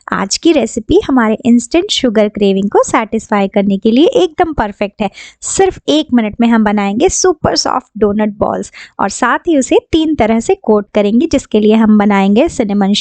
आज की रेसिपी हमारे इंस्टेंट शुगर क्रेविंग को सेटिस्फाई करने के लिए एकदम परफेक्ट है। सिर्फ 1 मिनट में हम बनाएंगे सुपर सॉफ्ट डोनट बॉल्स और साथ ही उसे 3 तरह से कोट करेंगे, जिसके लिए हम बनाएंगे सिनेमन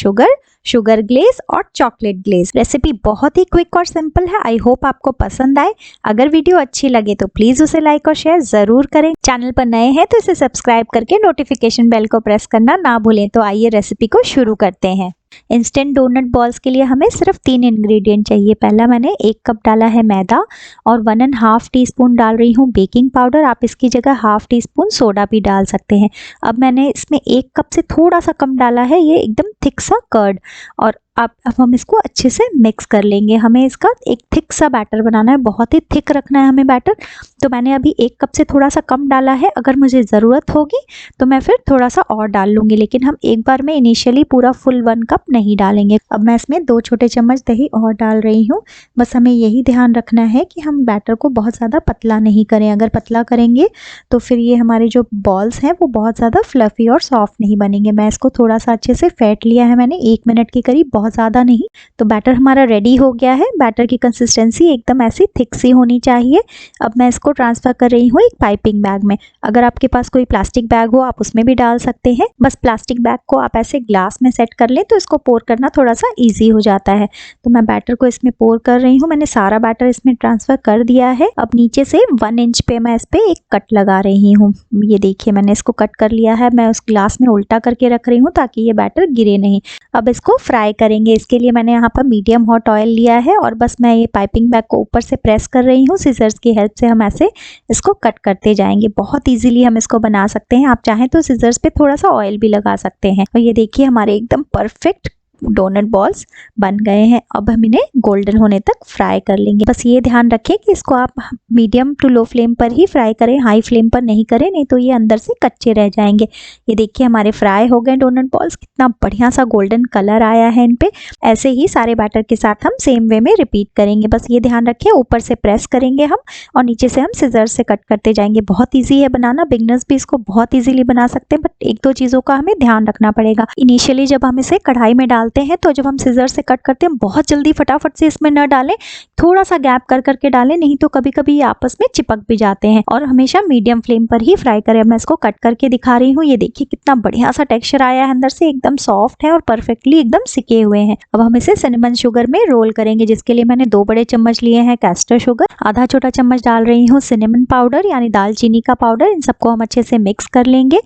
शुगर ग्लेज और चॉकलेट ग्लेज। रेसिपी बहुत ही क्विक और सिंपल है। आई होप आपको पसंद आए। अगर वीडियो अच्छी लगे तो प्लीज उसे लाइक और शेयर जरूर करें। चैनल पर नए हैं तो इसे सब्सक्राइब करके नोटिफिकेशन बेल को प्रेस करना ना भूलें। तो आइए रेसिपी को शुरू करते हैं। इंस्टेंट डोनट बॉल्स के लिए हमें सिर्फ 3 इंग्रेडिएंट चाहिए। पहला मैंने 1 कप डाला है मैदा और 1.5 टीस्पून डाल रही हूँ बेकिंग पाउडर। आप इसकी जगह ½ टीस्पून सोडा भी डाल सकते हैं। अब मैंने इसमें 1 कप से थोड़ा सा कम डाला है, ये एकदम थिक सा कर्ड। और अब हम इसको अच्छे से मिक्स कर लेंगे। हमें इसका एक थिक सा बैटर बनाना है, बहुत ही थिक रखना है हमें बैटर। तो मैंने अभी 1 कप से थोड़ा सा कम डाला है। अगर मुझे ज़रूरत होगी तो मैं फिर थोड़ा सा और डाल लूँगी, लेकिन हम एक बार में इनिशियली पूरा फुल 1 कप नहीं डालेंगे। अब मैं इसमें 2 छोटे चम्मच दही और डाल रही हूँ। बस हमें यही ध्यान रखना है कि हम बैटर को बहुत ज़्यादा पतला नहीं करें। अगर पतला करेंगे तो फिर ये हमारे जो बॉल्स हैं वो बहुत ज़्यादा फ्लफ़ी और सॉफ्ट नहीं बनेंगे। मैं इसको थोड़ा सा अच्छे से फेंट लिया है मैंने, 1 मिनट के करीब, बहुत ज़्यादा नहीं। तो बैटर हमारा रेडी हो गया है। बैटर की कंसिस्टेंसी एकदम ऐसी थिक सी होनी चाहिए। अब मैं इसको ट्रांसफ़र कर रही हूँ एक पाइपिंग बैग में। अगर आपके पास कोई प्लास्टिक बैग हो आप उसमें भी डाल सकते हैं। बस प्लास्टिक बैग को आप ऐसे ग्लास में सेट कर लें तो इसको पोर करना थोड़ा सा ईजी हो जाता है। तो मैं बैटर को इसमें पोर कर रही हूँ। मैंने सारा बैटर इसमें ट्रांसफ़र कर दिया है। अब नीचे से 1 इंच पे मैं इस पर एक कट लगा रही हूँ। ये देखिए मैंने इसको कट कर लिया है। मैं उस ग्लास में उल्टा करके रख रही हूँ ताकि ये बैटर गिरे नहीं। अब इसको फ्राई करेंगे। इसके लिए मैंने यहाँ पर मीडियम हॉट ऑयल लिया है और बस मैं ये पाइपिंग बैग को ऊपर से प्रेस कर रही हूँ। सिजर्स की हेल्प से हम ऐसे इसको कट करते जाएंगे। बहुत इजीली हम इसको बना सकते हैं। आप चाहें तो सिजर्स पे थोड़ा सा ऑयल भी लगा सकते हैं। और ये देखिए हमारे एकदम परफेक्ट डोनट बॉल्स बन गए हैं। अब हम इन्हें गोल्डन होने तक फ्राई कर लेंगे। बस ये ध्यान रखें कि इसको आप मीडियम टू लो फ्लेम पर ही फ्राई करें, हाई फ्लेम पर नहीं करें, नहीं तो ये अंदर से कच्चे रह जाएंगे। ये देखिए हमारे फ्राई हो गए डोनट बॉल्स। कितना बढ़िया सा गोल्डन कलर आया है इन पे। ऐसे ही सारे बैटर के साथ हम सेम वे में रिपीट करेंगे। बस ये ध्यान रखें ऊपर से प्रेस करेंगे हम और नीचे से हम सिजर से कट करते जाएंगे। बहुत ईजी है बनाना, बिगनर्स भी इसको बहुत ईजिली बना सकते हैं। बट 1-2 चीज़ों का हमें ध्यान रखना पड़ेगा। इनिशियली जब हम इसे कढ़ाई में डालते हैं तो जब हम सिजर से कट करते हैं बहुत जल्दी फटाफट से इसमें न डालें, थोड़ा सा गैप कर करके डालें, नहीं तो कभी कभी ये आपस में चिपक भी जाते हैं। और हमेशा मीडियम फ्लेम पर ही फ्राई करें। मैं इसको कट करके दिखा रही हूँ। ये देखिए कितना बढ़िया सा टेक्सचर आया है, अंदर से एकदम सॉफ्ट है और परफेक्टली एकदम सिके हुए हैं। अब हम इसे सिनेमन शुगर में रोल करेंगे, जिसके लिए मैंने 2 बड़े चम्मच लिए हैं कैस्टर शुगर, आधा छोटा चम्मच डाल रही हूँ सिनेमन पाउडर यानी दालचीनी का पाउडर। इन सबको हम अच्छे से मिक्स कर लेंगे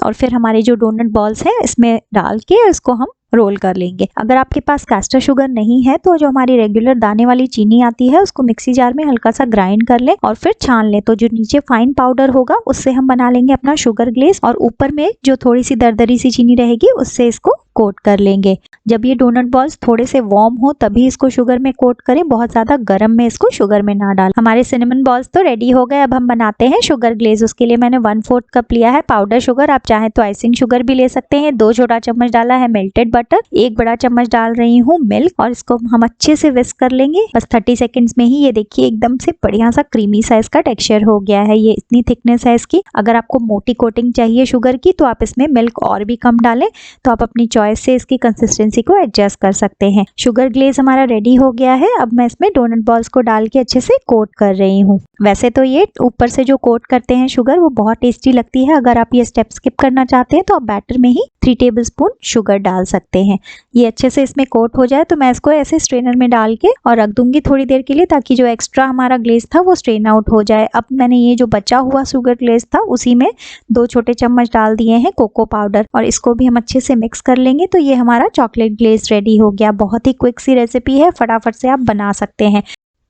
और फिर हमारे जो डोनट बॉल्स हैं इसमें डाल के इसको हम रोल कर लेंगे। अगर आपके पास कैस्टर शुगर नहीं है तो जो हमारी रेगुलर दाने वाली चीनी आती है उसको मिक्सी जार में हल्का सा ग्राइंड कर लें और फिर छान लें। तो जो नीचे फाइन पाउडर होगा उससे हम बना लेंगे अपना शुगर ग्लेज और ऊपर में जो थोड़ी सी दरदरी सी चीनी रहेगी उससे इसको कोट कर लेंगे। जब ये डोनट बॉल्स थोड़े से वार्म हो तभी इसको शुगर में कोट करें, बहुत ज्यादा गर्म में इसको शुगर में ना डालें। हमारे सिनेमन बॉल्स तो रेडी हो गए। अब हम बनाते हैं शुगर ग्लेज। उसके लिए मैंने 1/4 कप लिया है पाउडर शुगर। आप चाहें तो आइसिंग शुगर भी ले सकते हैं। 2 छोटा चम्मच डाला है मेल्टेड बटर, 1 बड़ा चम्मच डाल रही हूँ मिल्क और इसको हम अच्छे से विस्क कर लेंगे बस 30 सेकेंड्स में ही। ये देखिए एकदम से बढ़िया सा क्रीमी सा इसका टेक्सचर हो गया है। ये इतनी थिकनेस है इसकी। अगर आपको मोटी कोटिंग चाहिए शुगर की तो आप इसमें मिल्क और भी कम डालें। तो आप अपनी चॉइस से इसकी कंसिस्टेंसी को एडजस्ट कर सकते हैं। शुगर ग्लेज हमारा रेडी हो गया है। अब मैं इसमें डोनट बॉल्स को डाल के अच्छे से कोट कर रही हूँ। वैसे तो ये ऊपर से जो कोट करते हैं शुगर वो बहुत टेस्टी लगती है। अगर आप ये स्टेप स्किप करना चाहते हैं तो आप बैटर में ही 3 टेबलस्पून शुगर डाल सकते हैं। ये अच्छे से इसमें कोट हो जाए तो मैं इसको ऐसे स्ट्रेनर में डाल के और रख दूंगी थोड़ी देर के लिए, ताकि जो एक्स्ट्रा हमारा ग्लेज था वो स्ट्रेन आउट हो जाए। अब मैंने ये जो बचा हुआ शुगर ग्लेज था उसी में 2 छोटे चम्मच डाल दिए हैं कोको पाउडर और इसको भी हम अच्छे से मिक्स कर लेंगे। तो ये हमारा चॉकलेट ग्लेज रेडी हो गया। बहुत ही क्विक सी रेसिपी है, फटाफट से आप बना सकते हैं।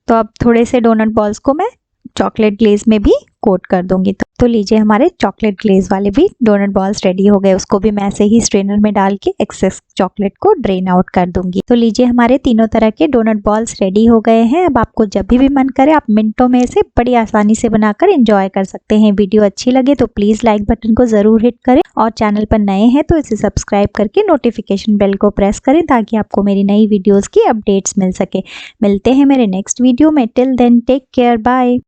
तो अब थोड़े से डोनट बॉल्स को मैं चॉकलेट ग्लेज में भी कोट कर दूंगी। तो लीजिए हमारे चॉकलेट ग्लेज वाले भी डोनट बॉल्स रेडी हो गए। उसको भी मैं ऐसे ही स्ट्रेनर में डाल के एक्सेस चॉकलेट को ड्रेन आउट कर दूंगी। तो लीजिए हमारे तीनों तरह के डोनट बॉल्स रेडी हो गए हैं। अब आपको जब भी मन करे आप मिनटों में इसे बड़ी आसानी से बनाकर एंजॉय कर सकते हैं। वीडियो अच्छी लगे तो प्लीज लाइक बटन को जरूर हिट करें और चैनल पर नए हैं तो इसे सब्सक्राइब करके नोटिफिकेशन बेल को प्रेस करें ताकि आपको मेरी नई वीडियोज की अपडेट्स मिल सके। मिलते हैं मेरे नेक्स्ट वीडियो में। Till then take care, bye.